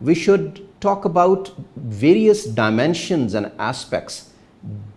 we should talk about various dimensions and aspects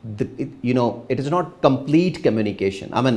it is not complete communication. I mean,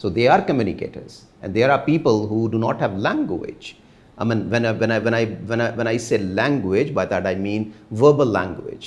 so they are communicators, and there are people who do not have language. I mean, when I say language, by that I mean verbal language.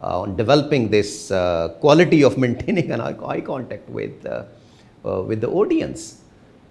on developing this quality of maintaining an eye contact with the audience.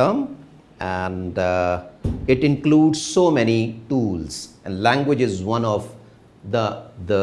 term, and it includes so many tools, and language is one of the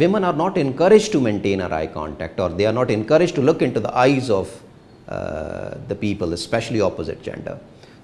women are not encouraged to maintain our eye contact, or they are not encouraged to look into the eyes of the people, especially opposite gender.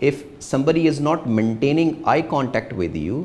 if somebody is not maintaining eye contact with you,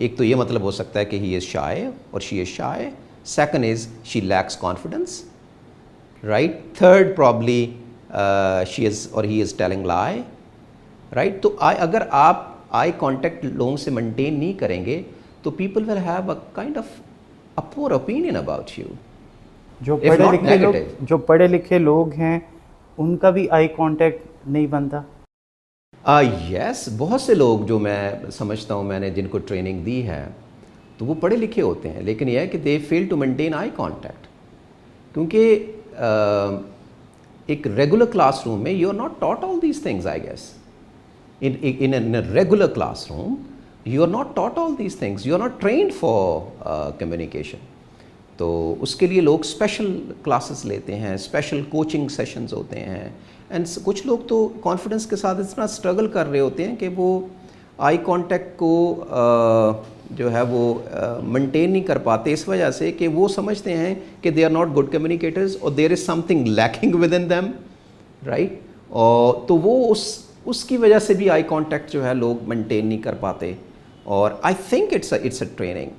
ایک تو یہ مطلب ہو سکتا ہے کہ ہی is shy or she is shy. Second is she lacks confidence, right. Third probably she is or he is telling لائی, right. تو اگر آپ آئی کانٹیکٹ لوگوں سے مینٹین نہیں کریں گے تو people will have a kind of a poor opinion about you. جو پڑھے لکھے لوگ ہیں ان کا بھی آئی کانٹیکٹ نہیں بنتا. یس, بہت سے لوگ جو میں سمجھتا ہوں, میں نے جن کو ٹریننگ دی ہے تو وہ پڑھے لکھے ہوتے ہیں, لیکن یہ ہے کہ they fail to maintain eye contact. کیونکہ ایک ریگولر کلاس روم میں you are not taught all these things. I guess in a regular classroom you are not taught all these things, you are not trained for communication. تو اس کے لیے لوگ special classes لیتے ہیں, special coaching sessions ہوتے ہیں. And کچھ لوگ تو کانفیڈنس کے ساتھ اتنا اسٹرگل کر رہے ہوتے ہیں کہ وہ آئی کانٹیکٹ کو جو ہے وہ مینٹین نہیں کر پاتے, اس وجہ سے کہ وہ سمجھتے ہیں کہ they are not good communicators اور there is something lacking within them, right. اور تو وہ اس کی وجہ سے بھی آئی کانٹیکٹ جو ہے لوگ مینٹین نہیں کر پاتے. اور I think it's a training.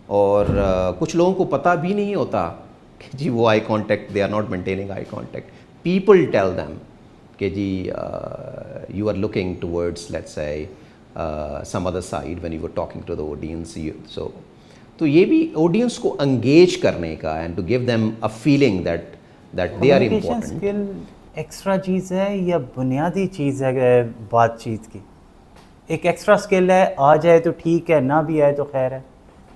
اور کچھ لوگوں کو پتہ بھی نہیں ہوتا کہ جی وہ eye contact, they are not maintaining eye contact. People tell them کہ جی you are looking towards let's say some other side when you are talking to the audience. تو یہ بھی آڈینس کو انگیج کرنے کا and to give them a feeling that they are important. Extra چیز ہے یا بنیادی چیز ہے بات چیت کی؟ ایک ایکسٹرا اسکل ہے, آ جائے تو ٹھیک ہے, نہ بھی آئے تو خیر ہے,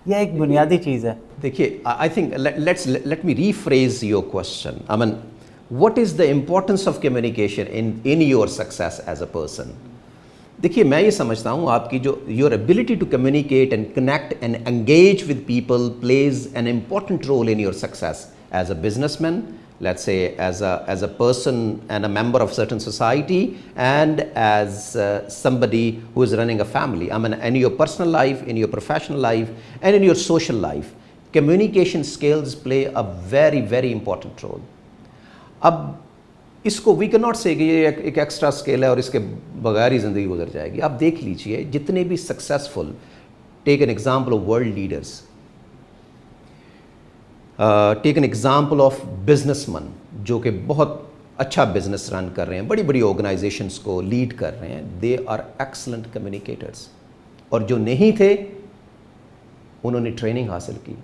یا ایک بنیادی چیز ہے؟ دیکھیے, I think let me rephrase your question. I mean what is the importance of communication in your success as a person. دیکھیے, میں یہ سمجھتا ہوں آپ کی جو your ability to communicate and connect and engage with people plays an important role in your success as a businessman, let's say as a person and a member of certain society, and as somebody who is running a family. I mean, in your personal life, in your professional life, and in your social life, communication skills play a very, very important role. اب اس کو we can not سے کہ یہ ایک extra skill ہے اور اس کے بغیر ہی زندگی گزر جائے گی. آپ دیکھ لیجئے جتنے بھی successful, take an example of world leaders, take an example of business man جو کہ بہت اچھا بزنس رن کر رہے ہیں, بڑی بڑی آرگنائزیشنس کو لیڈ کر رہے ہیں. They are excellent communicators. اور جو نہیں تھے انہوں نے ٹریننگ حاصل کی.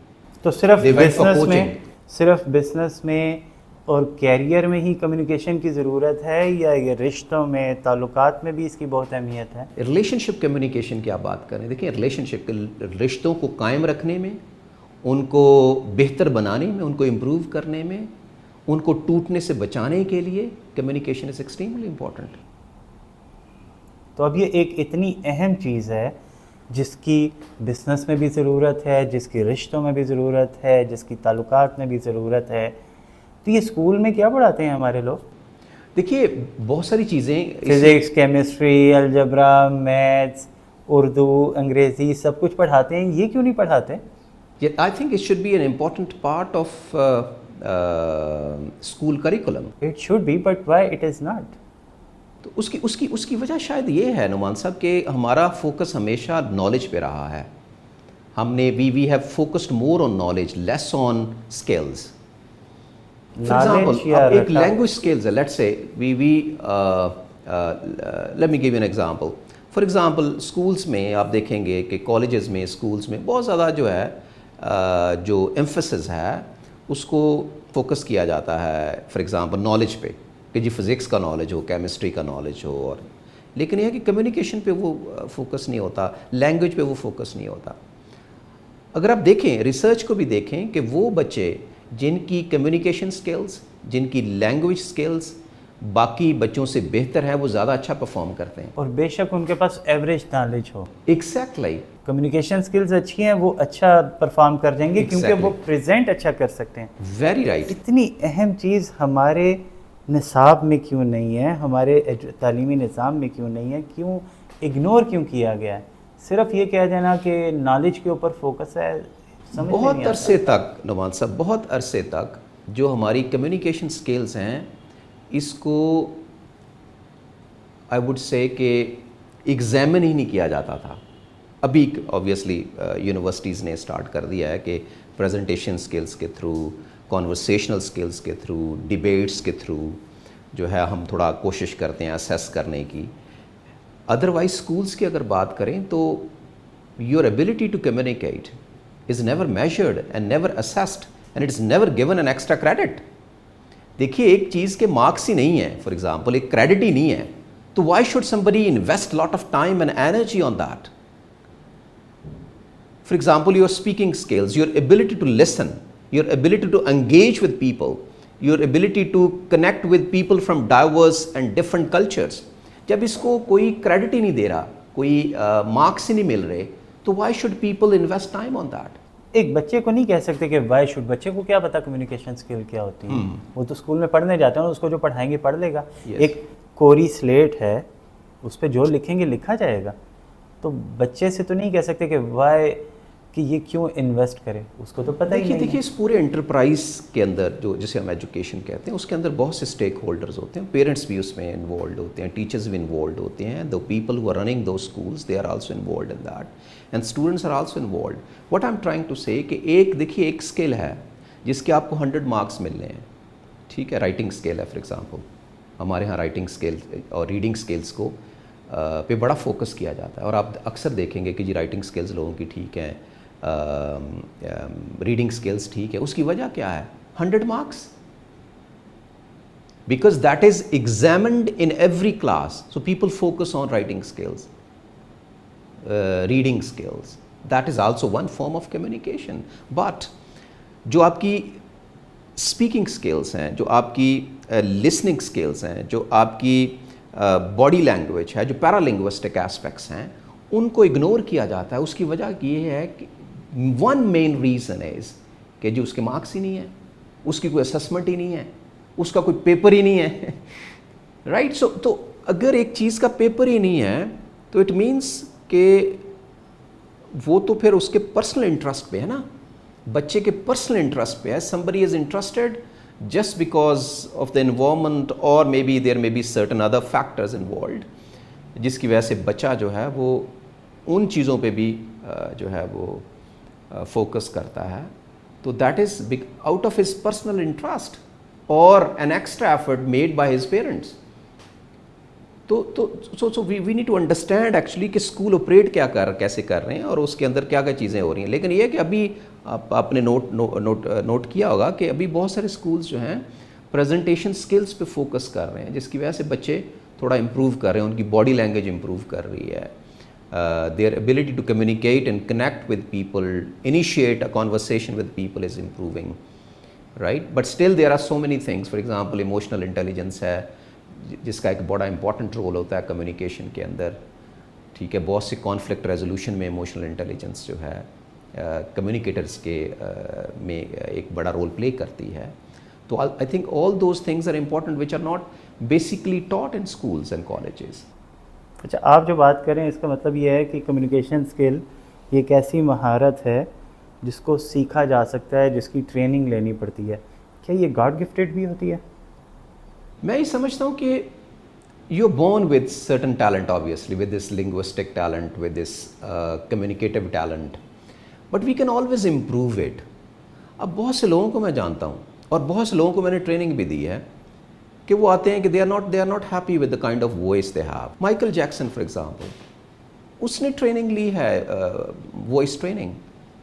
تو صرف بزنس میں اور کیریئر میں ہی کمیونیکیشن کی ضرورت ہے, یا یہ رشتوں میں, تعلقات میں بھی اس کی بہت اہمیت ہے؟ ریلیشن شپ کمیونیکیشن کی آپ بات کریں, دیکھیں ریلیشن شپ رشتوں کو قائم رکھنے میں, ان کو بہتر بنانے میں, ان کو امپروو کرنے میں, ان کو ٹوٹنے سے بچانے کے لیے کمیونیکیشن از ایکسٹریملی امپورٹنٹ. تو اب یہ ایک اتنی اہم چیز ہے جس کی بزنس میں بھی ضرورت ہے, جس کی رشتوں میں بھی ضرورت ہے, جس کی تعلقات میں بھی ضرورت ہے. تو یہ اسکول میں کیا پڑھاتے ہیں ہمارے لوگ؟ دیکھیے, بہت ساری چیزیں, physics, chemistry, algebra, maths, Urdu, Angrezi, سب کچھ پڑھاتے ہیں. یہ کیوں نہیں پڑھاتے؟ I think it should be an important part of school curriculum. It should be, but why it is not? تو اس کی وجہ شاید یہ ہے نعمان صاحب کہ ہمارا فوکس ہمیشہ نالج پہ رہا ہے. ہم نے we have focused more on knowledge, less on skills. For example, ایک language skills ہے, let's say let me give you an example. For example, schools میں آپ دیکھیں گے کہ colleges میں, schools میں بہت زیادہ جو ہے جو emphasis ہے اس کو فوکس کیا جاتا ہے for example knowledge پہ, کہ جی فزکس کا نالج ہو, کیمسٹری کا نالج ہو, اور لیکن یہ ہے کہ کمیونیکیشن پہ وہ فوکس نہیں ہوتا, لینگویج پہ وہ فوکس نہیں ہوتا. اگر آپ دیکھیں, ریسرچ کو بھی دیکھیں کہ وہ بچے جن کی کمیونیکیشن سکلز, جن کی لینگویج سکلز باقی بچوں سے بہتر ہیں, وہ زیادہ اچھا پرفارم کرتے ہیں. اور بے شک ان کے پاس ایوریج نالج ہو. ایگزیکٹلی. کمیونیکیشن سکلز اچھی ہیں, وہ اچھا پرفارم کر جائیں گے کیونکہ وہ پریزنٹ اچھا کر سکتے ہیں. Very right. اتنی اہم چیز ہمارے نصاب میں کیوں نہیں ہے, ہمارے تعلیمی نظام میں کیوں نہیں ہے, کیوں اگنور کیوں کیا گیا ہے؟ صرف یہ کہہ دینا کہ نالج کے اوپر فوکس ہے. بہت عرصے تک نعمان صاحب, بہت عرصے تک جو ہماری کمیونیکیشن سکلز ہیں اس کو آئی وڈ سے کہ ایگزامن ہی نہیں کیا جاتا تھا. ابھی آبویسلی یونیورسٹیز نے اسٹارٹ کر دیا ہے کہ پریزنٹیشن اسکلس کے تھرو، کانورسیشنل اسکلس کے تھرو، ڈیبیٹس کے تھرو جو ہے ہم تھوڑا کوشش کرتے ہیں اسیس کرنے کی. ادروائز اسکولس کی اگر بات کریں تو your ability to communicate is never measured and never assessed and it is never given an extra credit. دیکھیے ایک چیز کے مارکس ہی نہیں ہیں، فار ایگزامپل ایک کریڈٹ ہی نہیں ہے، تو why should somebody invest lot of time and energy on that? For example, your speaking skills, your ability to listen, your ability to engage with people, your ability to connect with people from diverse and different cultures. جب اس کو کوئی credit ہی نہیں دے رہا، کوئی marks ہی نہیں مل رہے، تو why should people invest time on that? ایک بچے کو نہیں کہہ سکتے کہ وائی شوڈ، بچے کو کیا پتا کمیونیکیشن اسکل کیا ہوتی ہے، وہ تو اسکول میں پڑھنے جاتے ہیں، اس کو جو پڑھائیں گے پڑھ لے گا. ایک کوری سلیٹ ہے، اس پہ جو لکھیں گے لکھا جائے گا. تو بچے سے تو نہیں کہہ سکتے کہ وائی کہ یہ کیوں انویسٹ کرے، اس کو تو پتہ ہی نہیں. دیکھیے اس پورے انٹرپرائز کے اندر جو جسے ہم ایجوکیشن کہتے ہیں، اس کے اندر بہت سے اسٹیک ہولڈرز ہوتے ہیں. پیرنٹس بھی اس میں انوالوڈ ہوتے ہیں، ٹیچرز بھی انوالوڈ ہوتے ہیں. the people who are running those schools they are also involved in that and students are also involved. what I'm trying to say کہ دیکھیے ایک اسکل ہے جس کے آپ کو 100 مارکس ملنے ہیں، ٹھیک ہے، رائٹنگ اسکل ہے فار ایگزامپل. ہمارے ہاں رائٹنگ اسکل اور ریڈنگ اسکلس کو پہ بڑا فوکس کیا جاتا ہے، اور آپ اکثر دیکھیں گے کہ جی رائٹنگ اسکلس لوگوں کی ٹھیک ہیں، ریڈنگ اسکلس ٹھیک ہے. اس کی وجہ کیا ہے؟ 100 marks. because that is examined in every class, so people focus on writing skills, reading skills. That is also one form of communication. But جو آپ کی اسپیکنگ اسکلس ہیں، جو آپ کی لسننگ اسکلس ہیں، جو آپ کی باڈی لینگویج ہے، جو پیرا لنگوسٹک ایسپیکٹس ہیں، ان کو اگنور کیا جاتا ہے. اس کی وجہ یہ ہے کہ ون مین ریزن از کہ جو اس کے مارکس ہی نہیں ہیں، اس کی کوئی اسسمنٹ ہی نہیں ہے، اس کا کوئی پیپر ہی نہیں ہے، رائٹ. سو تو اگر ایک چیز کا پیپر ہی نہیں ہے تو اٹ مینس کہ وہ تو پھر اس کے پرسنل انٹرسٹ پہ ہے نا، بچے کے پرسنل انٹرسٹ پہ ہے. somebody is interested just because of the environment or maybe there may be certain other factors involved جس کی وجہ سے بچہ جو ہے وہ ان چیزوں پہ بھی جو ہے وہ فوکس کرتا ہے. تو that is out of his personal interest or an extra effort made by his parents. So we need to understand actually کہ اسکول آپریٹ کیسے کر رہے ہیں اور اس کے اندر کیا کیا چیزیں ہو رہی ہیں. لیکن یہ کہ ابھی آپ نے نوٹ کیا ہوگا کہ ابھی بہت سارے اسکولس جو ہیں پریزنٹیشن اسکلس پہ فوکس کر رہے ہیں، جس کی وجہ سے بچے تھوڑا امپروو کر رہے ہیں، ان کی باڈی لینگویج امپروو کر رہی ہے. their ability to communicate and connect with people, initiate a conversation with people is improving, right? But still there are so many things. For example, emotional intelligence ہے جس کا ایک بڑا امپورٹنٹ رول ہوتا ہے کمیونیکیشن کے اندر، ٹھیک ہے. بہت سے کانفلکٹ ریزولوشن میں ایموشنل انٹیلیجنس جو ہے کمیونیکیٹرس کے میں ایک بڑا رول پلے کرتی ہے. تو I think all those things are important which are not basically taught in schools and colleges. اچھا، آپ جو بات کریں اس کا مطلب یہ ہے کہ کمیونیکیشن اسکل یہ ایک ایسی مہارت ہے جس کو سیکھا جا سکتا ہے، جس کی ٹریننگ لینی پڑتی ہے. کیا یہ گاڈ گفٹیڈ بھی ہوتی ہے؟ میں یہ سمجھتا ہوں کہ you are born with certain talent, obviously with this linguistic talent, with this communicative talent, but we can always improve it. اب بہت سے لوگوں کو میں جانتا ہوں اور بہت سے لوگوں کو میں نے ٹریننگ بھی دی ہے کہ وہ آتے ہیں کہ they are not happy with the kind of voice they have. Michael Jackson for example, اس نے ٹریننگ لی ہے وائس ٹریننگ.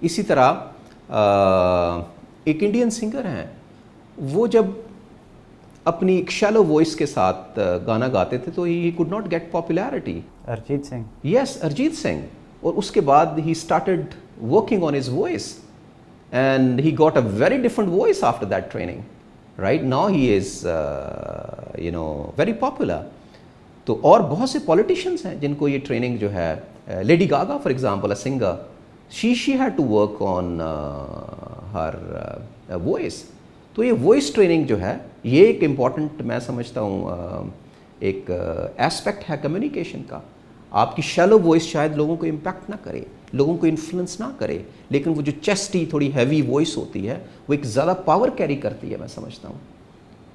اسی طرح ایک انڈین سنگر ہیں، وہ جب اپنی ایک شیلو وائس کے ساتھ گانا گاتے تھے تو he could not get popularity. Arijit Singh. Yes, Arijit Singh. اور اس کے بعد he started working on his voice and he got a very different voice after that training. Right now he is very popular. تو اور بہت سے پولیٹیشینس ہیں جن کو یہ ٹریننگ جو ہے، Lady Gaga for example, a singer, she had to work on her voice. تو یہ وائس ٹریننگ جو ہے یہ ایک امپورٹنٹ میں سمجھتا ہوں ایک ایسپیکٹ ہے کمیونیکیشن کا. آپ کی شیلو وائس شاید لوگوں کو امپیکٹ نہ کرے، لوگوں کو انفلوئنس نہ کرے، لیکن وہ جو چیسٹی تھوڑی ہیوی وائس ہوتی ہے وہ ایک زیادہ پاور کیری کرتی ہے میں سمجھتا ہوں.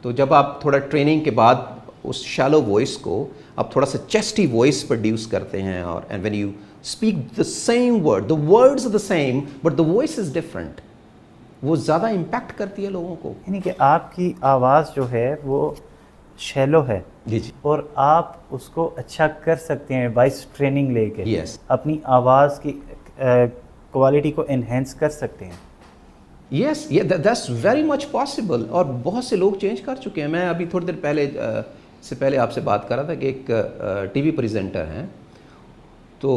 تو جب آپ تھوڑا ٹریننگ کے بعد اس شیلو وائس کو آپ تھوڑا سا چیسٹی وائس پروڈیوس کرتے ہیں, اور and when you speak the same word, the words are the same but the voice is different, وہ زیادہ امپیکٹ کرتی ہے لوگوں کو. یعنی کہ آپ کی آواز جو ہے وہ شیلو ہے جی جی, اور آپ اس کو اچھا کر سکتے ہیں وائس ٹریننگ لے کے, Yes. اپنی آواز کی کوالٹی کو انہینس کر سکتے ہیں. یس, دیٹس ویری مچ پاسبل, اور بہت سے لوگ چینج کر چکے ہیں. میں ابھی تھوڑی دیر پہلے سے پہلے آپ سے بات کر رہا تھا کہ ایک ٹی وی پریزنٹر ہیں, تو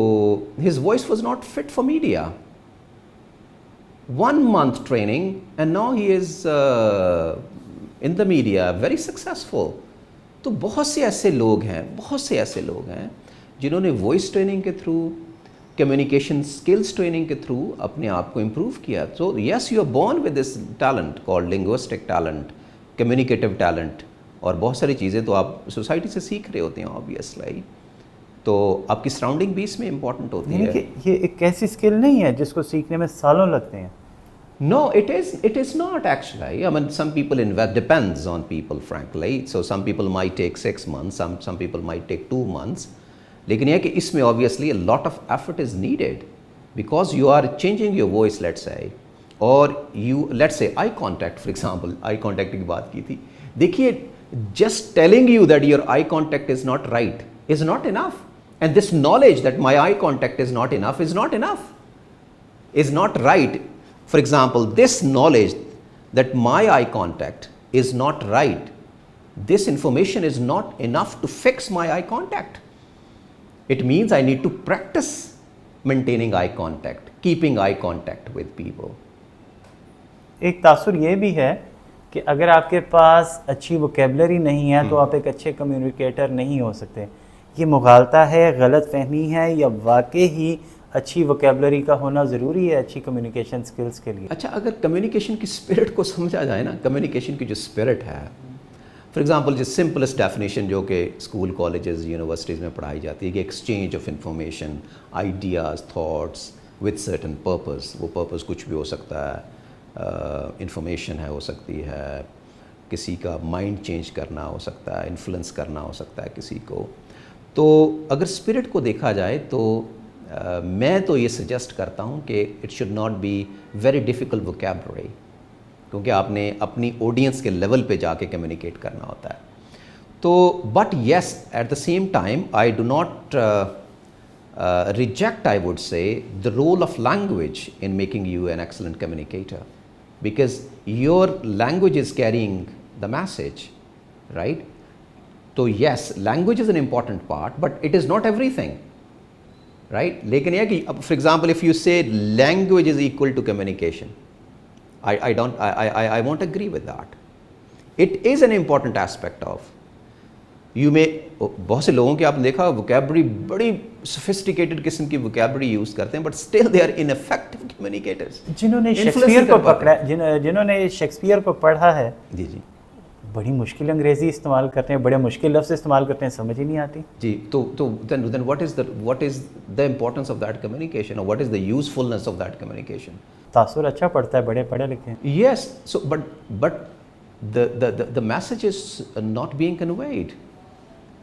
his voice was not fit for media. 1 month training and now he is in the media, very successful. تو بہت سے ایسے لوگ ہیں جنہوں نے وائس ٹریننگ کے تھرو, کمیونیکیشن اسکلس ٹریننگ کے تھرو اپنے آپ کو امپروو کیا. So yes, you are born with this talent called linguistic talent, communicative talent, اور بہت ساری چیزیں تو آپ سوسائٹی سے سیکھ رہے ہوتے ہیں آبویسلی. تو آپ کی سراؤنڈنگ بھی اس میں امپورٹنٹ ہوتی ہے. یعنی کہ یہ ایک ایسی اسکل نہیں ہے جس کو سیکھنے میں سالوں لگتے ہیں. No, it is not actually. I mean, some people invest, depends on people frankly. So some people might take 6 months, some people might take 2 months. لیکن یہ کہ اس میں obviously a lot of effort is needed because you are changing your voice, let's say, or you, let's say eye contact, for example, eye contact کی بات کی تھی. دیکھیے, just telling you that your eye contact is not right is not enough, and this knowledge that my eye contact is not enough, is not right. For example, this knowledge that my eye contact is not right, this information is not enough to fix my eye contact. It means I need to practice maintaining eye contact, keeping eye contact with people. ایک تاثر یہ بھی ہے کہ اگر آپ کے پاس اچھی ووکیبلری نہیں ہے تو آپ ایک اچھے کمیونیکیٹر نہیں ہو سکتے. یہ مغالطہ ہے, غلط فہمی ہے, یا واقعی ہی اچھی ووکیبلری کا ہونا ضروری ہے اچھی کمیونیکیشن سکلز کے لیے؟ اچھا, اگر کمیونیکیشن کی اسپرٹ کو سمجھا جائے نا, کمیونیکیشن کی جو اسپرٹ ہے, فار ایگزامپل جو سمپلسٹ ڈیفینیشن جو کہ اسکول, کالجز, یونیورسٹیز میں پڑھائی جاتی ہے کہ exchange of information, ideas, thoughts with certain purpose. وہ پرپز کچھ بھی ہو سکتا ہے, انفارمیشن ہے, ہو سکتی ہے کسی کا مائنڈ چینج کرنا, ہو سکتا ہے انفلوئنس کرنا, ہو سکتا ہے کسی کو. تو اگر اسپرٹ کو دیکھا جائے تو میں تو یہ سجیسٹ کرتا ہوں کہ it should not be very difficult vocabulary, کیونکہ آپ نے اپنی آڈینس کے لیول پہ جا کے کمیونیکیٹ کرنا ہوتا ہے. تو but yes, at the same time I do not reject, I would say, the role of language in making you an excellent communicator, because your language is carrying the message, right. تو yes, language is an important part but it is not everything, right. لیکن یہ کہ for example if you say language is equal to communication, I won't agree with that. It is an important aspect of, you may, بہت سے لوگوں کے آپ نے دیکھا vocabulary بڑی sophisticated قسم کی vocabulary یوز کرتے ہیں but still they are ineffective communicators. جنہوں نے شیکسپیئر کو پکڑا, جنہوں نے شیکسپیئر کو پڑھا ہے, جی جی, بڑی مشکل انگریزی استعمال کرتے ہیں, بڑے مشکل لفظ استعمال کرتے ہیں, سمجھ ہی نہیں آتی. جی, تو then what is the importance of that communication, or what is the usefulness of that communication? تاثر اچھا پڑتا ہے, بڑے پڑھے لکھے ہیں. Yes, so but the message is not being conveyed.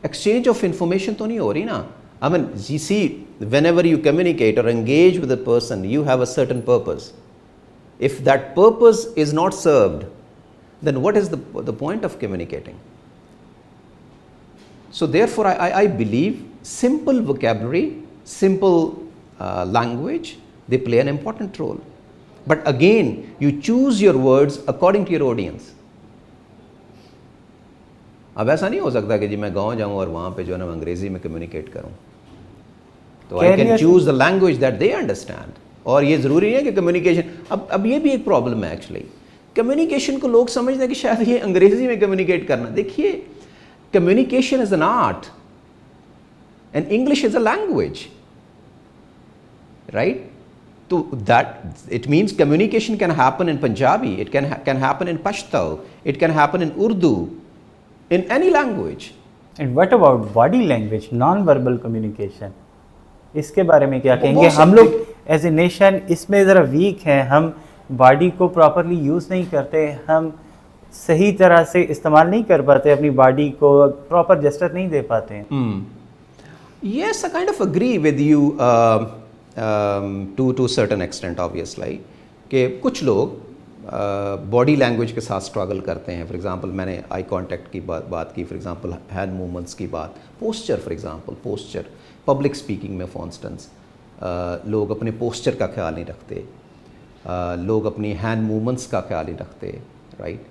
Exchange of information تو نہیں ہو رہی نا. I mean, you see, whenever you communicate or engage with a person, you have a certain purpose. If that purpose is not served, then what is the point of communicating? So therefore I believe simple vocabulary, simple language, they play an important role. But again, you choose your words according to your audience. اب ایسا نہیں ہو سکتا کہ جی میں گاؤں جاؤں اور وہاں پہ جو ہے نا انگریزی میں کمیونیکیٹ کروں. تو I can choose the language that they understand. اور یہ ضروری نہیں ہے کہ کمیونیکیشن, اب یہ بھی ایک پرابلم ہے ایکچولی. کمیونیکیشن کو لوگ سمجھتے ہیں کہ شاید یہ انگریزی میں کمیونیکیٹ کرنا. دیکھیے, communication is an art and English is a language, right. تو that it means communication can happen in Punjabi, it can happen in Pashto, it can happen in Urdu, in any language. And what about body language, non-verbal communication? اس کے بارے میں کیا کہیں گے؟ ہم لوگ as a nation اس میں ذرا ویک ہیں, ہم باڈی کو پراپرلی یوز نہیں کرتے, ہم صحیح طرح سے استعمال نہیں کر پاتے, اپنی باڈی کو پراپر جسٹر نہیں دے پاتے ہیں. Yes, I kind of agree with you to a certain extent, obviously. کہ کچھ لوگ باڈی لینگویج کے ساتھ اسٹرگل کرتے ہیں. فار ایگزامپل میں نے آئی کانٹیکٹ کی بات کی, فار ایگزامپل ہینڈ موومنٹس کی بات, posture, for example posture, public speaking میں فار انسٹنس لوگ اپنے پوسچر کا خیال نہیں رکھتے, لوگ اپنی ہینڈ موومنٹس کا خیال نہیں رکھتے, رائٹ.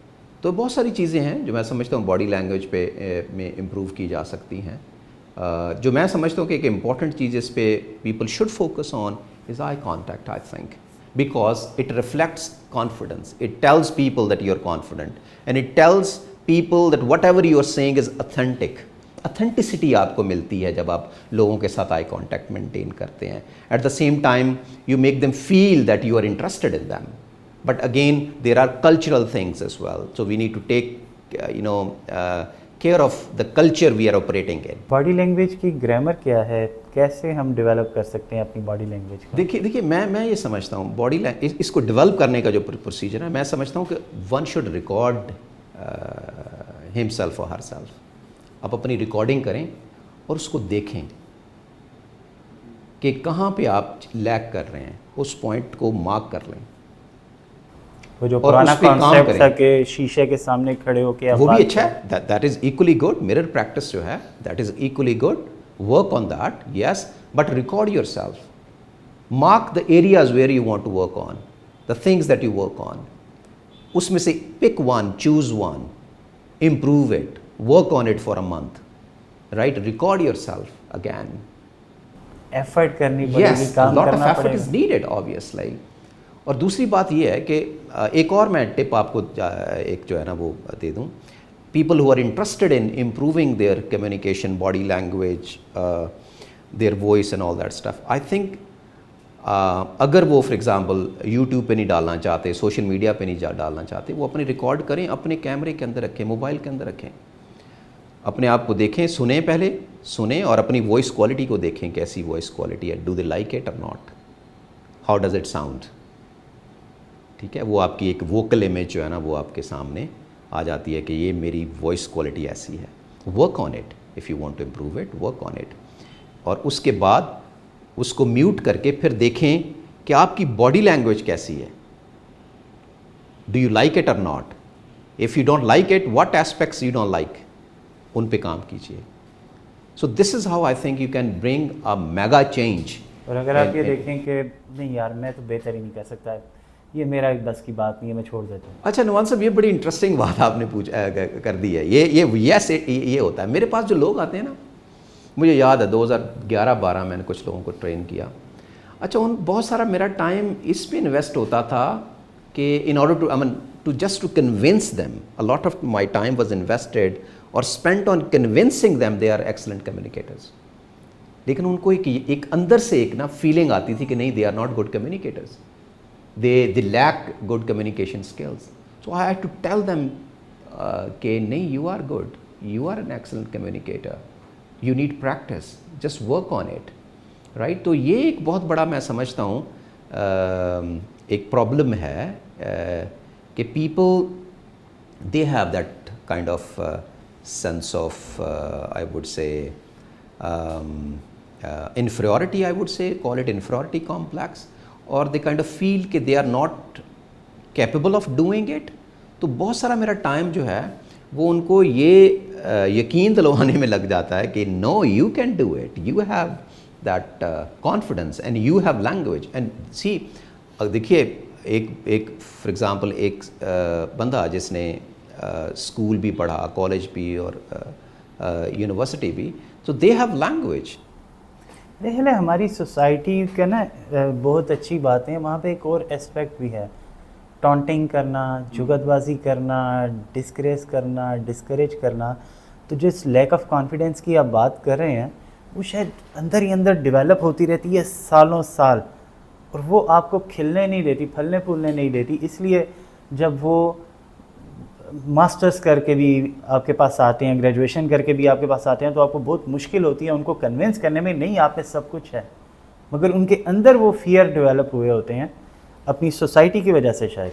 تو بہت ساری چیزیں ہیں جو میں سمجھتا ہوں باڈی لینگویج پہ میں امپروو کی جا سکتی ہیں. جو میں سمجھتا ہوں کہ ایک امپورٹنٹ چیز اس پہ people should focus on is eye contact, I think, because it reflects confidence. It tells people that you are confident, and it tells people that whatever you are saying is authentic. Authenticity آپ کو ملتی ہے جب آپ لوگوں کے ساتھ eye contact maintain کرتے ہیں. At the same time you make them feel that you are interested in them. But again there are cultural things as well, so we need to take care of the culture we are operating in. Body language کی grammar کیا ہے, کیسے ہم develop کر سکتے ہیں اپنی body language کو؟ دیکھیے میں یہ سمجھتا ہوں باڈی لینگویج اس کو ڈیولپ کرنے کا جو پروسیجر ہے, میں سمجھتا ہوں کہ ون شوڈ ریکارڈ ہم سیلف اور ہر سیلف. آپ اپنی ریکارڈنگ کریں اور اس کو دیکھیں کہ کہاں پہ آپ لیگ کر رہے ہیں, اس پوائنٹ کو مارک کر لیں. وہ جو پرانا کانسیپٹ تھا کہ شیشے کے سامنے کھڑے ہو کے, وہ بھی اچھا ہے, that is equally good. Mirror practice جو ہے that is equally good. Work on that, yes, but record yourself. Mark the areas where you want to work on, the things that you work on. Usme se pick one, choose one, improve it, work on it for a month, right? Record yourself again. Effort karni padegi, yes, kaam a lot karna of effort padega. is needed, obviously. اور دوسری بات یہ ہے کہ ایک اور میں ٹپ آپ کو ایک جو ہے نا وہ دے دوں. People who are interested in improving their communication, body language, their voice and all that stuff, I think اگر وہ فار ایگزامپل یوٹیوب پہ نہیں ڈالنا چاہتے, سوشل میڈیا پہ نہیں ڈالنا چاہتے, وہ اپنی ریکارڈ کریں, اپنے کیمرے کے اندر رکھیں, موبائل کے اندر رکھیں, اپنے آپ کو دیکھیں, سنیں, پہلے سنیں اور اپنی وائس کوالٹی کو دیکھیں کیسی وائس کوالٹی ہے. Do they like it or not, how does it sound. ٹھیک ہے, وہ آپ کی ایک ووکل امیج جو ہے نا وہ آپ کے سامنے آ جاتی ہے کہ یہ میری وائس کوالٹی ایسی ہے. Work on it if you want to improve it, work on it. اور اس کے بعد اس کو میوٹ کر کے پھر دیکھیں کہ آپ کی باڈی لینگویج کیسی ہے. Do you like it or not. If you don't like it, what aspects you don't like, ان پہ کام کیجیے. So this is how I think you can bring a mega change. اور اگر آپ یہ دیکھیں کہ نہیں یار میں تو بہتر ہی نہیں کر سکتا, یہ میرا بس کی بات نہیں ہے, میں چھوڑ دیتا ہوں. اچھا نعمان صاحب, یہ بڑی انٹرسٹنگ بات آپ نے کر دی ہے. یہ ہوتا ہے. میرے پاس جو لوگ آتے ہیں نا, مجھے یاد ہے 2011-12 میں نے کچھ لوگوں کو ٹرین کیا. اچھا, ان بہت سارا میرا ٹائم اس پہ انویسٹ ہوتا تھا کہ in order to just to convince them, a lot of my time was invested or spent on convincing them they are excellent communicators. لیکن ان کو ایک اندر سے ایک نا فیلنگ آتی تھی کہ نہیں, they are not good communicators. They lack good communication skills. So I had to tell them کہ نہیں, you are good, you are an excellent communicator, you need practice, just work on it, right? تو یہ ایک بہت بڑا میں سمجھتا ہوں ایک پرابلم ہے کہ people they have that kind of sense of I would say inferiority, I would say, call it inferiority complex, اور they kind of feel کہ they are not capable of doing it. تو بہت سارا میرا time جو ہے وہ ان کو یہ یقین دلوانے میں لگ جاتا ہے کہ no, you can do it, you have that confidence and you have language. And see, دیکھیے ایک فار ایگزامپل ایک بندہ جس نے اسکول بھی پڑھا, کالج بھی اور یونیورسٹی بھی, تو they have language. دیکھیں ہماری سوسائٹی کا نا بہت اچھی بات ہے, وہاں پہ ایک اور اسپیکٹ بھی ہے, ٹانٹنگ کرنا, جگت بازی کرنا, ڈسکریس کرنا, ڈسکریج کرنا. تو جس لیک آف کانفیڈنس کی آپ بات کر رہے ہیں وہ شاید اندر ہی اندر ڈیولپ ہوتی رہتی ہے سالوں سال, اور وہ آپ کو کھلنے نہیں دیتی, پھلنے پھولنے نہیں دیتی. اس لیے جب وہ ماسٹرز کر کے بھی آپ کے پاس آتے ہیں, گریجویشن کر کے بھی آپ کے پاس آتے ہیں, تو آپ کو بہت مشکل ہوتی ہے ان کو کنونس کرنے میں, نہیں آپ میں سب کچھ ہے, مگر ان کے اندر وہ فیئر ڈیولپ ہوئے ہوتے ہیں اپنی سوسائٹی کی وجہ سے شاید.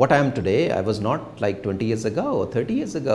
what I am today I was not like 20 years ago or 30 years ago,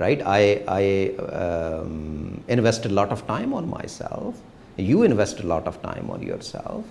right. I invested a lot of time on myself, you invest a lot of time on yourself.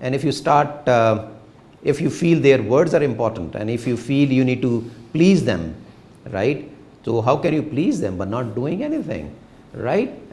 and if you start if you feel their words are important and if you feel you need to please them, right. So how can you please them but not doing anything, right.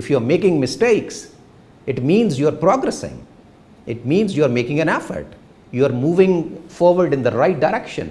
If you are making mistakes, it means you are progressing. It means you are making an effort. You are moving forward in the right direction.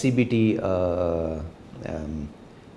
CBT,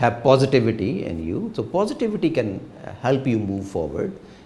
have positivity in you. So positivity can help you move forward.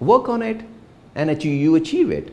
Work on it and you achieve it.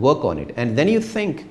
work on it. And then you think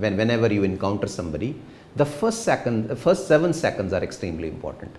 whenever you encounter somebody. The first 7 seconds are extremely important.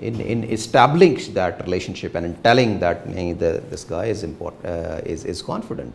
in establishing that relationship and in telling that this guy is confident.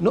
No,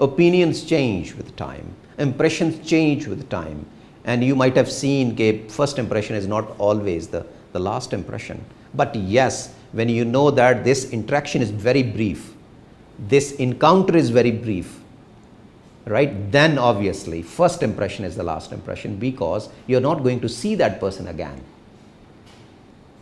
opinions change with time, impressions change with time, And you might have seen that first impression is not always the last impression. But yes, when you know that this interaction is very brief, this encounter is very brief, right, then obviously first impression is the last impression, because you're not going to see that person again,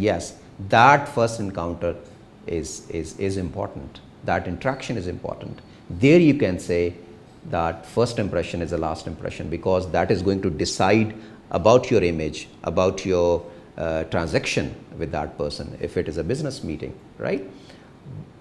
Yes, that first encounter is important. That interaction is important. There you can say that first impression is the last impression, because that is going to decide about your image, about your transaction with that person, if it is a business meeting, right?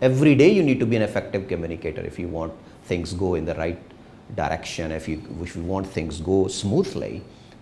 Every day you need to be an effective communicator if you want things go in the right direction, if you want things go smoothly.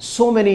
so many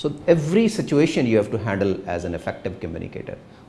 So every situation you have to handle as an effective communicator.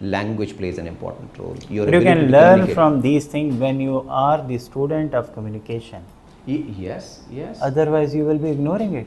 language plays an important role. You can learn from these things when you are the student of communication. Yes. Otherwise you will be ignoring it.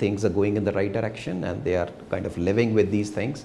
things are going in the right direction and they are kind of living with these things.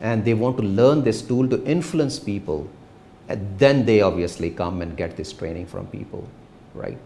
and they want to learn this tool to influence people, and then they obviously come and get this training from people, right?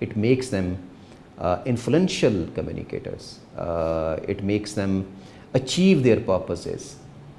it makes them influential communicators. It makes them achieve their purposes,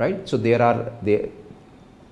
right? So there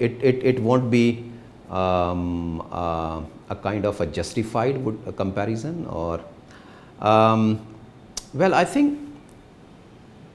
it won't be a kind of a justified comparison or well, I think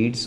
needs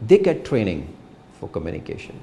they get training for communication.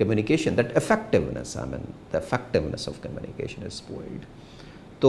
communication, that effectiveness, I mean the effectiveness of communication is spoiled. So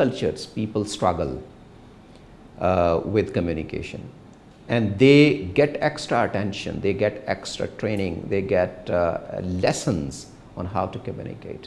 cultures people struggle with communication, and they get extra attention, they get extra training, they get lessons on how to communicate.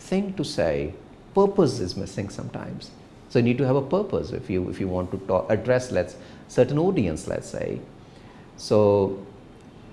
thing to say. Purpose is missing sometimes, so you need to have a purpose if you want to address certain audience, let's say. So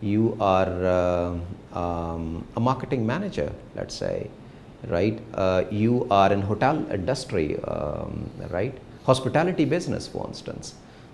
you are a marketing manager, let's say, right, you are in hotel industry, right, hospitality business for instance,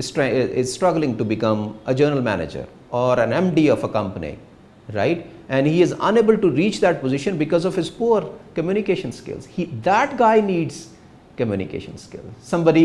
is struggling to become a general manager or an MD of a company, right, and he is unable to reach that position because of his poor communication skills. That guy needs communication skills. Somebody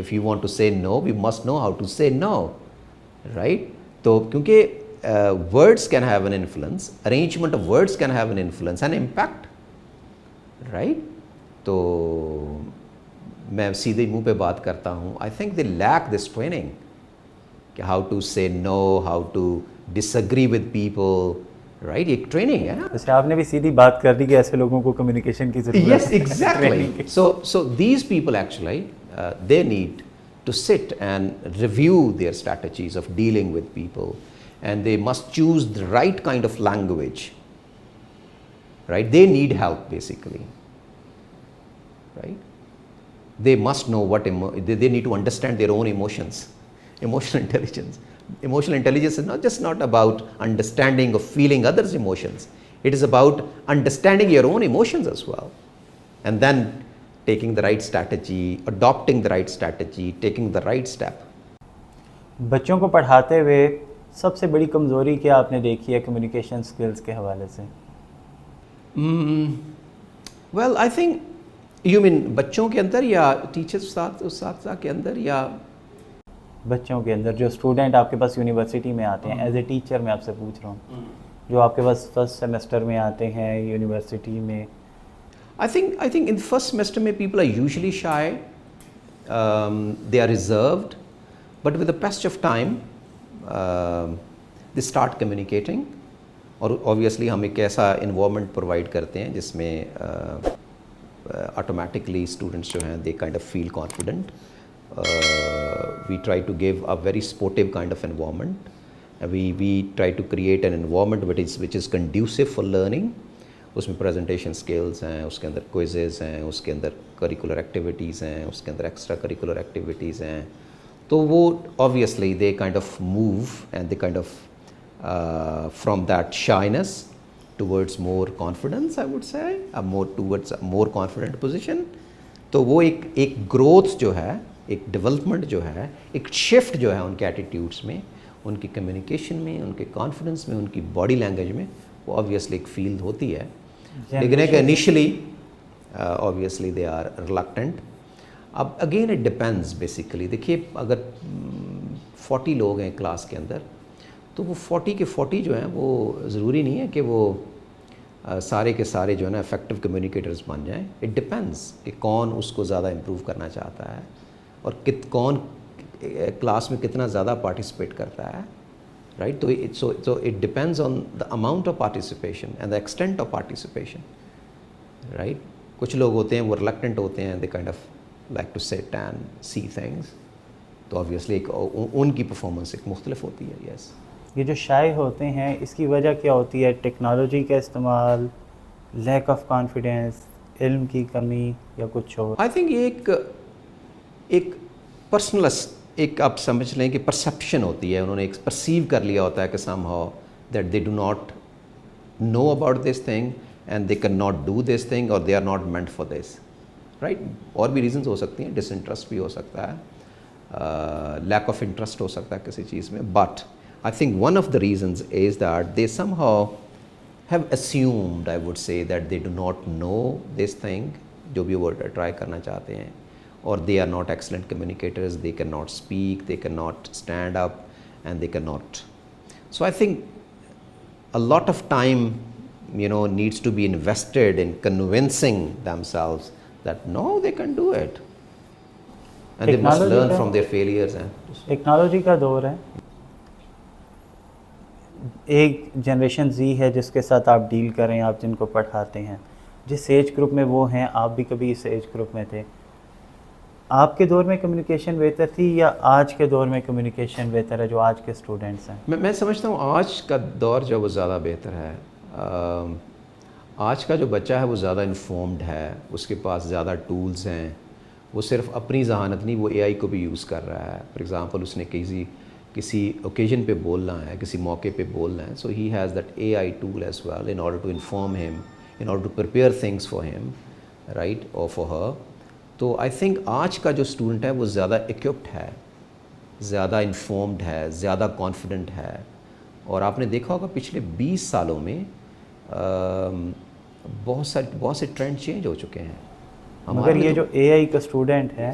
If you want to say no, we must know how to say no, right? تو کیونکہ words can have an influence, arrangement of words can have an influence and impact, right? تو میں سیدھے منہ پہ بات کرتا ہوں, I think they lack this training کہ how to say no, how to disagree with people, right? ایک ٹریننگ ہے نا. جیسے آپ نے بھی سیدھی بات کر دی کہ ایسے لوگوں کو کمیونیکیشن کی ضرورت ہے. Yes, exactly. So these people actually, they need to sit and review their strategies of dealing with people, and they must choose the right kind of language, right? They need help basically, right? They must know they need to understand their own emotions, emotional intelligence. Emotional intelligence is not about understanding or feeling others' emotions. It is about understanding your own emotions as well, and then taking the right strategy, adopting the right strategy, taking the right step. بچوں کو پڑھاتے ہوئے سب سے بڑی کمزوری کیا آپ نے دیکھی ہے کمیونیکیشن سکلز کے حوالے سے؟ Well, I think you mean بچوں کے اندر یا ٹیچرز اساتذہ کے اندر یا بچوں کے اندر جو اسٹوڈنٹ آپ کے پاس یونیورسٹی میں آتے ہیں، ایز اے ٹیچر میں آپ سے پوچھ رہا ہوں، جو آپ کے پاس فرسٹ سیمسٹر میں آتے ہیں یونیورسٹی میں. I think in the first semester mein people are usually shy, they are reserved, but with the passage of time they start communicating. اور obviously ہم ایک ایسا environment provide کرتے ہیں جس میں automatically students جو ہیں they kind of feel confident. We try to give a very sportive kind of environment. We try to create an environment which is conducive for learning. اس میں پریزنٹیشن سکلز ہیں, اس کے اندر quizzes ہیں, اس کے اندر curricular activities ہیں, اس کے اندر extra curricular activities ہیں. تو وہ obviously they kind of move and they kind of from that shyness towards more confidence, I would say, towards a more confident position. تو وہ ایک گروتھ جو ہے, ایک ڈیولپمنٹ جو ہے, ایک شفٹ جو ہے ان کے ایٹیٹیوڈس میں, ان کی کمیونیکیشن میں, ان کے کانفیڈنس میں, ان کی باڈی لینگویج میں, وہ obviously ایک فیلڈ ہوتی ہے. لیکن ایک initially obviously they are reluctant. اب اگین اٹ ڈپینڈز بیسیکلی. دیکھیے اگر 40 لوگ ہیں کلاس کے اندر تو وہ 40 کے 40 جو ہیں وہ ضروری نہیں ہے کہ وہ سارے کے سارے جو ہے نا افیکٹو کمیونیکیٹرز بن جائیں. اٹ ڈپینڈز کہ کون اس کو زیادہ امپروو کرنا چاہتا ہے اور کون کلاس میں کتنا زیادہ پارٹیسپیٹ کرتا ہے, رائٹ. تو it depends on the amount of participation and the extent of participation, right. کچھ لوگ ہوتے ہیں وہ ریلکٹنٹ ہوتے ہیں, they kind of like to sit and see things. تو آبویسلی ان کی پرفارمنس ایک مختلف ہوتی ہے. یس, یہ جو شائع ہوتے ہیں اس کی وجہ کیا ہوتی ہے؟ ٹیکنالوجی کا استعمال, لیک آف کانفیڈینس, علم کی کمی, یا کچھ اور؟ آئی تھنک یہ ایک پرسنل ایک آپ سمجھ لیں کہ پرسیپشن ہوتی ہے. انہوں نے ایک پرسیو کر لیا ہوتا ہے کہ somehow that they do not know about this thing and they can not do this thing or they are not meant for this, right. اور بھی ریزنز ہو سکتی ہیں, ڈس انٹرسٹ بھی ہو سکتا ہے, لیک آف انٹرسٹ ہو سکتا ہے کسی چیز میں. But I think one of the reasons is that they somehow have assumed, I would say, that they do not know this thing جو بھی وہ ٹرائی کرنا چاہتے ہیں, or they are not excellent communicators, they cannot speak, they cannot stand up, and they cannot. So I think a lot of time, needs to be invested in convincing themselves that no, they can do it. And they must learn from their failures. Technology کا دور ہے, ایک generation Z ہے جس کے ساتھ آپ deal کر رہے ہیں, آپ جن کو پڑھاتے ہیں, جس ایج گروپ میں وہ ہیں, آپ بھی کبھی اس ایج گروپ میں تھے. آپ کے دور میں کمیونیکیشن بہتر تھی یا آج کے دور میں کمیونیکیشن بہتر ہے جو آج کے اسٹوڈنٹس ہیں؟ میں سمجھتا ہوں آج کا دور جو وہ زیادہ بہتر ہے. آج کا جو بچہ ہے وہ زیادہ انفارمڈ ہے, اس کے پاس زیادہ ٹولز ہیں. وہ صرف اپنی ذہانت نہیں, وہ اے آئی کو بھی یوز کر رہا ہے. فار ایگزامپل اس نے کسی اوکیزن پہ بولنا ہے, کسی موقع پہ بولنا ہے, so he has that A I tool as well in order to inform him, in order to prepare things for him, right, or for her. تو آئی تھنک آج کا جو اسٹوڈنٹ ہے وہ زیادہ ایکوپڈ ہے, زیادہ انفارمڈ ہے, زیادہ کانفیڈنٹ ہے. اور آپ نے دیکھا ہوگا پچھلے 20 سالوں میں بہت سے ٹرینڈ چینج ہو چکے ہیں. مگر یہ جو اے آئی کا اسٹوڈنٹ ہے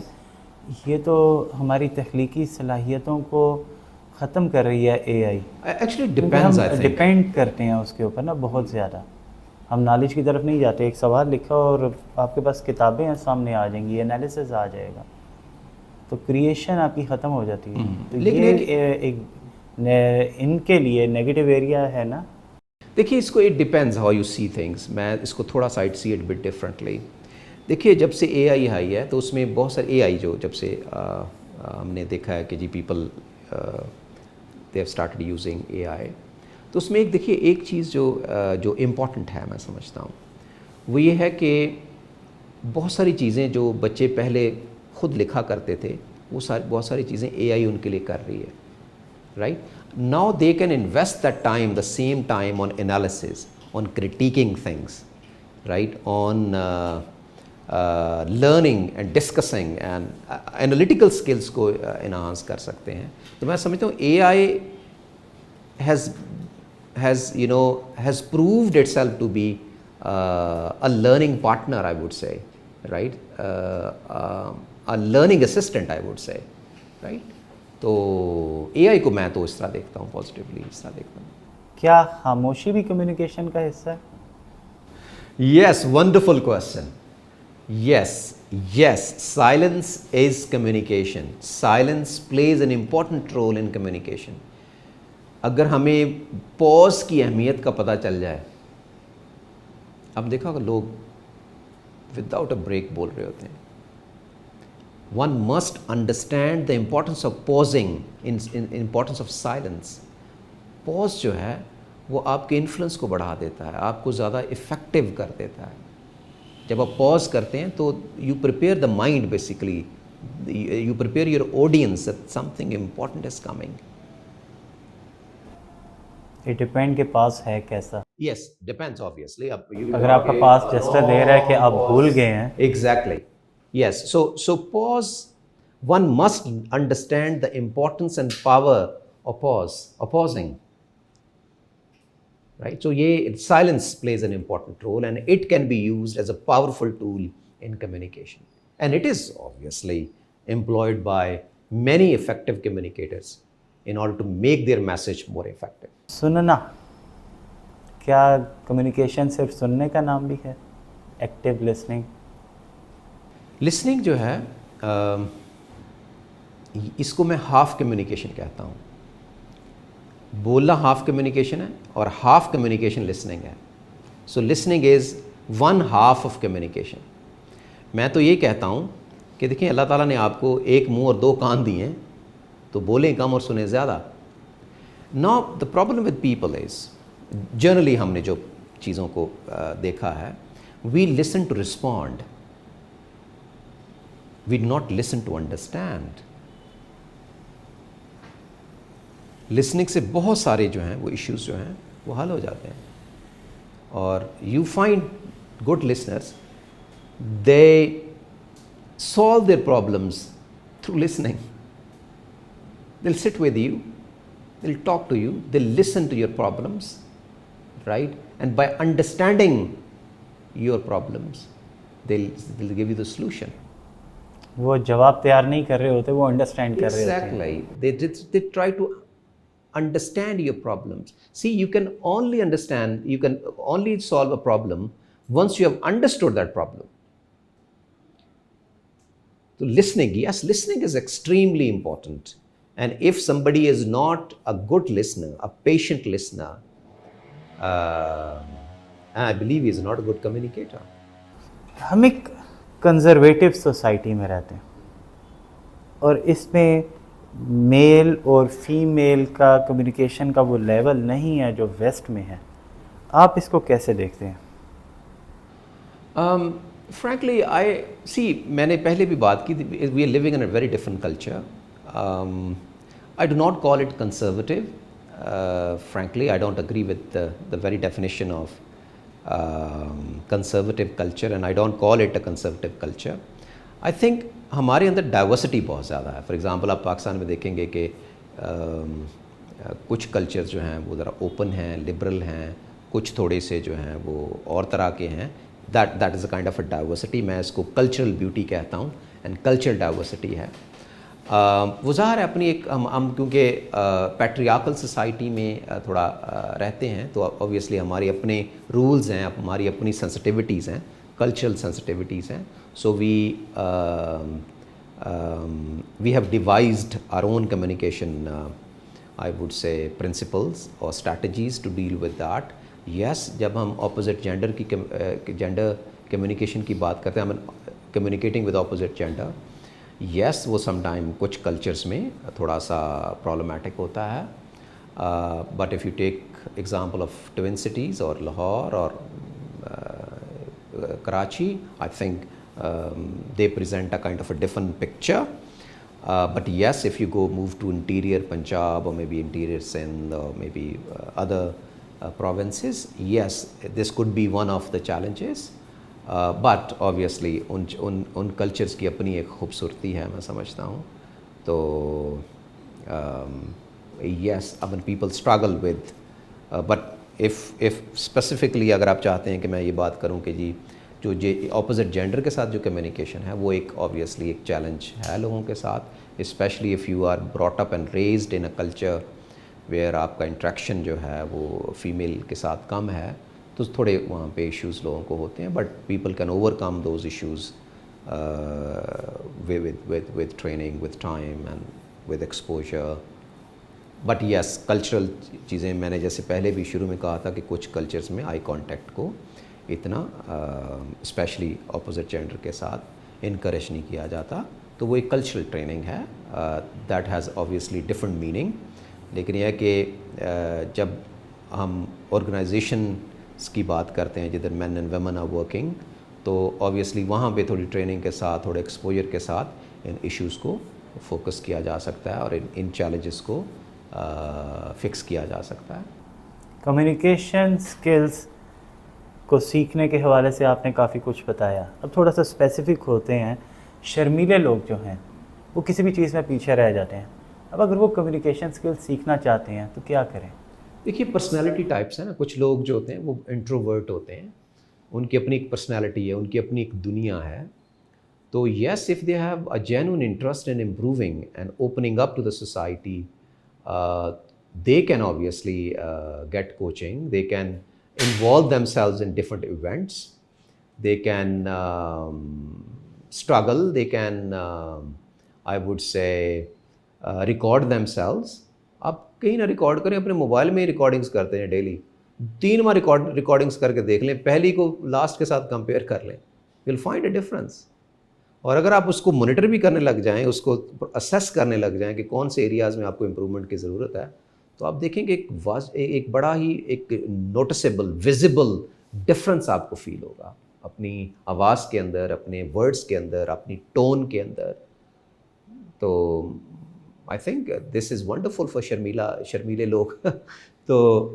یہ تو ہماری تخلیقی صلاحیتوں کو ختم کر رہی ہے A I? Actually depends I think. Depend کرتے ہیں اس کے اوپر نا بہت زیادہ. ہم نالج کی طرف نہیں جاتے. ایک سوال لکھا اور آپ کے پاس کتابیں ہیں سامنے آ جائیں گی, انالیسز آ جائے گا, تو کریشن آپ کی ختم ہو جاتی ہے. تو یہ ایک ان کے لیے نیگیٹو ایریا ہے نا. دیکھیے اس کو it depends how you see things. میں اس کو تھوڑا سا سی اٹ بٹ ڈفرینٹلی. دیکھیے جب سے اے آئی آئی ہے تو اس میں بہت سارے اے آئی جو جب سے ہم نے دیکھا ہے کہ جی people they have started using A I, تو اس میں ایک دیکھیے ایک چیز جو امپورٹنٹ ہے میں سمجھتا ہوں وہ یہ ہے کہ بہت ساری چیزیں جو بچے پہلے خود لکھا کرتے تھے وہ بہت ساری چیزیں اے آئی ان کے لیے کر رہی ہے. Right now they can invest that time, the same time, on analysis, on کریٹیکنگ things, right, on learning and discussing and analytical skills کو انہانس کر سکتے ہیں. تو میں سمجھتا ہوں اے آئی has proved itself to be a learning partner, I would say, right? A learning assistant, I would say, right? تو اے آئی کو میں تو اس طرح دیکھتا ہوں, پازیٹیولی اس طرح دیکھتا ہوں. کیا خاموشی بھی کمیونیکیشن کا حصہ ہے؟ Yes, wonderful question. Yes, silence is communication. Silence plays an important role in communication. اگر ہمیں پوز کی اہمیت کا پتہ چل جائے, اب دیکھا کہ لوگ وداؤٹ اے بریک بول رہے ہوتے ہیں. One must understand the importance of pausing, importance of silence. Pause جو ہے وہ آپ کے انفلوئنس کو بڑھا دیتا ہے, آپ کو زیادہ افیکٹو کر دیتا ہے. جب آپ پوز کرتے ہیں تو you prepare the mind, basically you prepare your audience that some thing important is coming. یہ ڈپینڈ کے پاس ہے کیسا. یس ڈپینڈس آبویسلی. اگر آپ کا پاس جسٹر دے رہا ہے کہ آپ بھول گئے ہیں. Exactly yes. So pause, one must understand the importance and power of pausing. Right? So silence plays an important role and it can be used as a powerful tool in communication. And it is obviously employed by many effective communicators in order to make their message more effective. سننا, کیا communication صرف سننے کا نام بھی ہے؟ Active listening. Listening جو ہے اس کو میں ہاف کمیونیکیشن کہتا ہوں. بولنا ہاف کمیونیکیشن ہے اور ہاف کمیونیکیشن لسننگ ہے. So listening is one half of communication. میں تو یہ کہتا ہوں کہ دیکھیں اللہ تعالیٰ نے آپ کو ایک منہ اور دو کان دیے ہیں, تو بولیں کم اور سنیں زیادہ. Now the problem with people is, generally ہم نے جو چیزوں کو دیکھا ہے, we listen to respond, we not listen to understand. Listening سے بہت سارے جو ہیں وہ ایشوز جو ہیں وہ حل ہو جاتے ہیں. اور you find good listeners, they solve their problems through listening. They'll sit with you, they'll talk to you, they'll listen to your problems, right? And by understanding your problems, they'll give you the solution. وہ جواب تیار نہیں کر رہے ہوتے, وہ understand کر رہے ہوتے ہیں. Exactly. They try to understand your problems. See, you can only understand, you can only solve a problem once you have understood that problem. So listening, yes, listening is extremely important. And if somebody is not a good listener, a patient listener, I believe he is not a good communicator. ہم ایک conservative society میں رہتے ہیں, اور اس میں میل اور female کا communication کا وہ لیول نہیں ہے جو ویسٹ میں ہے. آپ اس کو کیسے دیکھتے ہیں؟ Frankly, I see, میں نے پہلے بھی بات کی تھی, we are living in a very different culture. I do not call it conservative. Frankly, I don't agree with the very definition of conservative culture, and I don't call it a conservative culture. I think ہمارے اندر diversity بہت زیادہ ہے. For example آپ پاکستان میں دیکھیں گے کہ کچھ کلچر جو ہیں وہ ذرا اوپن ہیں, لبرل ہیں, کچھ تھوڑے سے جو ہیں وہ اور طرح کے ہیں. That is a kind of a diversity. میں اس کو کلچرل بیوٹی کہتا ہوں, اینڈ کلچرل ڈائیورسٹی ہے. وہ ظاہر ہے اپنی ایک ہم کیونکہ پیٹریارکل سوسائٹی میں تھوڑا رہتے ہیں تو اوبویسلی ہمارے اپنے رولز ہیں، ہماری اپنی سینسٹیوٹیز ہیں، کلچرل سینسٹیوٹیز ہیں. So we have devised our own communication I would say principles اور strategies to deal with that. Yes, جب ہم اپوزٹ جینڈر کی جینڈر کمیونیکیشن کی بات کرتے ہیں، ہم communicating with opposite gender, yes وہ سم ٹائم کچھ کلچرس میں تھوڑا سا پرابلمٹک ہوتا ہے. But if you take example of twin cities اور لاہور اور Karachi, I think they present a kind of a different picture. But yes, if you go move to interior Punjab or maybe interior Sindh or maybe other provinces, yes, this could be one of the challenges. But obviously in cultures کی اپنی ایک خوبصورتی ہے، میں سمجھتا ہوں. تو yes, when people struggle with but if specifically اگر آپ چاہتے ہیں کہ میں یہ بات کروں کہ جی جو اپوزٹ جینڈر کے ساتھ جو کمیونیکیشن ہے وہ ایک اوبویسلی ایک چیلنج ہے لوگوں کے ساتھ، especially if you are brought up and raised in a culture where آپ کا انٹریکشن جو ہے وہ فیمیل کے ساتھ کم ہے، تو تھوڑے وہاں پہ ایشوز لوگوں کو ہوتے ہیں. But people can over come those issues with training, with time and with exposure. But yes cultural چیزیں میں نے جیسے پہلے بھی شروع میں کہا تھا کہ کچھ کلچرز میں آئی کانٹیکٹ کو اتنا اسپیشلی اپوزٹ جینڈر کے ساتھ انکریج نہیں کیا جاتا، تو وہ ایک کلچرل ٹریننگ ہے. That has obviously different meaning. لیکن یہ ہے کہ جب ہم آرگنائزیشنس کی بات کرتے ہیں جدھر مین اینڈ ویمن آر ورکنگ، تو اوبویسلی وہاں پہ تھوڑی ٹریننگ کے ساتھ تھوڑے ایکسپوجر کے ساتھ ان ایشوز کو فوکس کیا جا سکتا ہے اور ان چیلنجز کو فکس کیا جا سکتا ہے. کمیونیکیشن اسکلس کو سیکھنے کے حوالے سے آپ نے کافی کچھ بتایا. اب تھوڑا سا اسپیسیفک ہوتے ہیں. شرمیلے لوگ جو ہیں وہ کسی بھی چیز میں پیچھے رہ جاتے ہیں. اب اگر وہ کمیونیکیشن اسکلس سیکھنا چاہتے ہیں تو کیا کریں؟ دیکھیے پرسنالٹی ٹائپس ہیں نا، کچھ لوگ جو ہوتے ہیں وہ انٹروورٹ ہوتے ہیں، ان کی اپنی ایک پرسنالٹی ہے، ان کی اپنی ایک دنیا ہے. تو yes if they have a genuine interest in improving and opening up to the society, they can obviously get coaching, they can involve themselves in different events, they can struggle, they can I would say record themselves. آپ کہیں نہ record کریں، اپنے mobile میں ہی recordings کرتے ہیں daily. 3 ماہ recordings کر کے دیکھ لیں، پہلی کو لاسٹ کے ساتھ کمپیئر کر لیں، you'll find a difference. اور اگر آپ اس کو مانیٹر بھی کرنے لگ جائیں، اس کو اسیس کرنے لگ جائیں کہ کون سے ایریاز میں آپ کو امپرومنٹ کی ضرورت ہے، تو آپ دیکھیں کہ ایک بڑا ہی ایک نوٹسیبل ویزیبل ڈفرینس آپ کو فیل ہوگا اپنی آواز کے اندر، اپنے ورڈس کے اندر، اپنی ٹون کے اندر. تو I think this is wonderful for شرمیلے لوگ. تو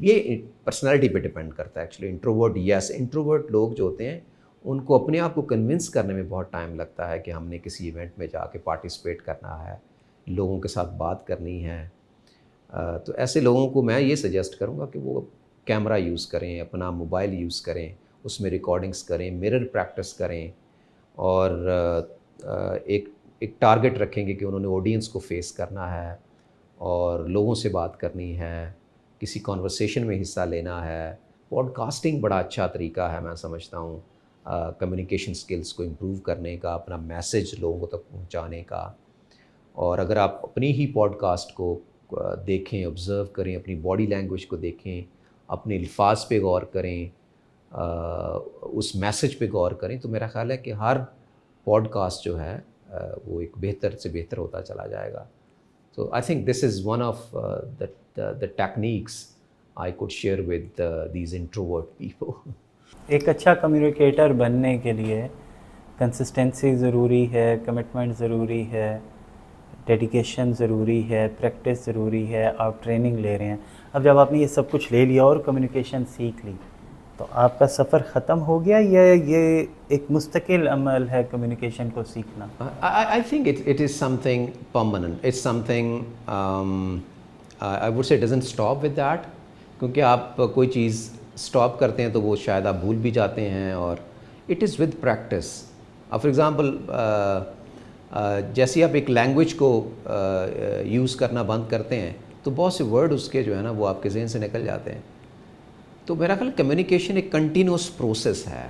یہ پرسنالٹی پہ ڈپینڈ کرتا ہے ایکچولی. انٹروورٹ، یس انٹروورٹ لوگ جو ہوتے ہیں ان کو اپنے آپ کو کنونس کرنے میں بہت ٹائم لگتا ہے کہ ہم نے کسی ایونٹ میں جا کے پارٹیسپیٹ کرنا ہے، لوگوں کے ساتھ بات کرنی ہے. تو ایسے لوگوں کو میں یہ سجیسٹ کروں گا کہ وہ کیمرہ یوز کریں، اپنا موبائل یوز کریں، اس میں ریکارڈنگس کریں، مرر پریکٹس کریں، اور ایک ٹارگٹ رکھیں گے کہ انہوں نے آڈینس کو فیس کرنا ہے اور لوگوں سے بات کرنی ہے، کسی کانورسیشن میں حصہ لینا ہے. پوڈ کاسٹنگ بڑا اچھا طریقہ ہے میں سمجھتا ہوں کمیونیکیشن سکلز کو امپروو کرنے کا، اپنا میسیج لوگوں تک پہنچانے کا. اور اگر آپ اپنی ہی پوڈ کاسٹ کو دیکھیں، آبزرو کریں، اپنی باڈی لینگویج کو دیکھیں، اپنے الفاظ پہ غور کریں، اس میسیج پہ غور کریں، تو میرا خیال ہے کہ ہر پوڈ کاسٹ جو ہے وہ ایک بہتر سے بہتر ہوتا چلا جائے گا. تو I think this is one of the techniques I could share with these introvert people. ایک اچھا کمیونیکیٹر بننے کے لیے کنسسٹنسی ضروری ہے، کمٹمنٹ ضروری ہے، ڈیڈیکیشن ضروری ہے، پریکٹس ضروری ہے. آپ ٹریننگ لے رہے ہیں. اب جب آپ نے یہ سب کچھ لے لیا اور کمیونیکیشن سیکھ لی، تو آپ کا سفر ختم ہو گیا یا یہ ایک مستقل عمل ہے کمیونیکیشن کو سیکھنا؟ I think it is something permanent. It's something I would say it doesn't stop with that. کیونکہ آپ کوئی چیز اسٹاپ کرتے ہیں تو وہ شاید آپ بھول بھی جاتے ہیں، اور it is with practice. For example جیسے آپ ایک لینگویج کو یوز کرنا بند کرتے ہیں تو بہت سے ورڈ اس کے جو ہے نا وہ آپ کے ذہن سے نکل جاتے ہیں. تو میرا خیال کمیونیکیشن ایک کنٹینیوس پروسیس ہے.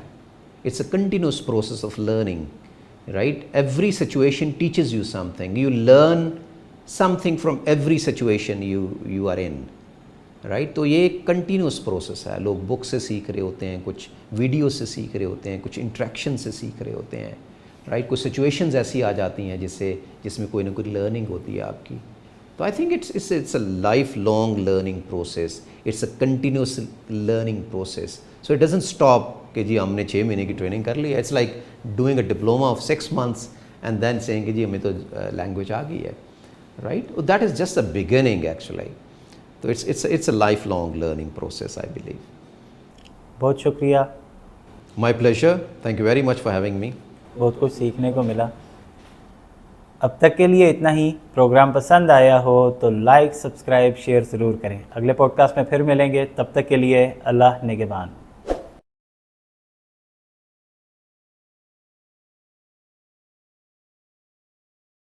It's a continuous process of learning, right. Every situation teaches you something, you learn something from every situation you are in, right. تو یہ ایک کنٹینیوس پروسیس ہے. لوگ بک سے سیکھ رہے ہوتے ہیں, کچھ ویڈیو سے سیکھ رہے ہوتے ہیں, کچھ انٹریکشن سے سیکھ رہے ہوتے ہیں, رائٹ. کچھ سچویشنز ایسی آ جاتی ہیں جس میں کوئی نہ کوئی لرننگ ہوتی ہے آپ کی. تو I think it's a lifelong learning process, it's a continuous learning process. So it doesn't stop کہ جی ہم نے 6 مہینے کی ٹریننگ کر لی. It's like doing a diploma of 6 months and then seeing کہ جی ہمیں تو لینگویج آ گئی ہے, right. That is just a beginning actually. تو it's a lifelong learning process I believe. بہت شکریہ. My pleasure, thank you very much for having me. بہت کچھ سیکھنے کو ملا. اب تک کے لیے اتنا ہی. پروگرام پسند آیا ہو تو لائک, سبسکرائب, شیئر ضرور کریں. اگلے پوڈ کاسٹ میں پھر ملیں گے. تب تک کے لیے اللہ نگہبان.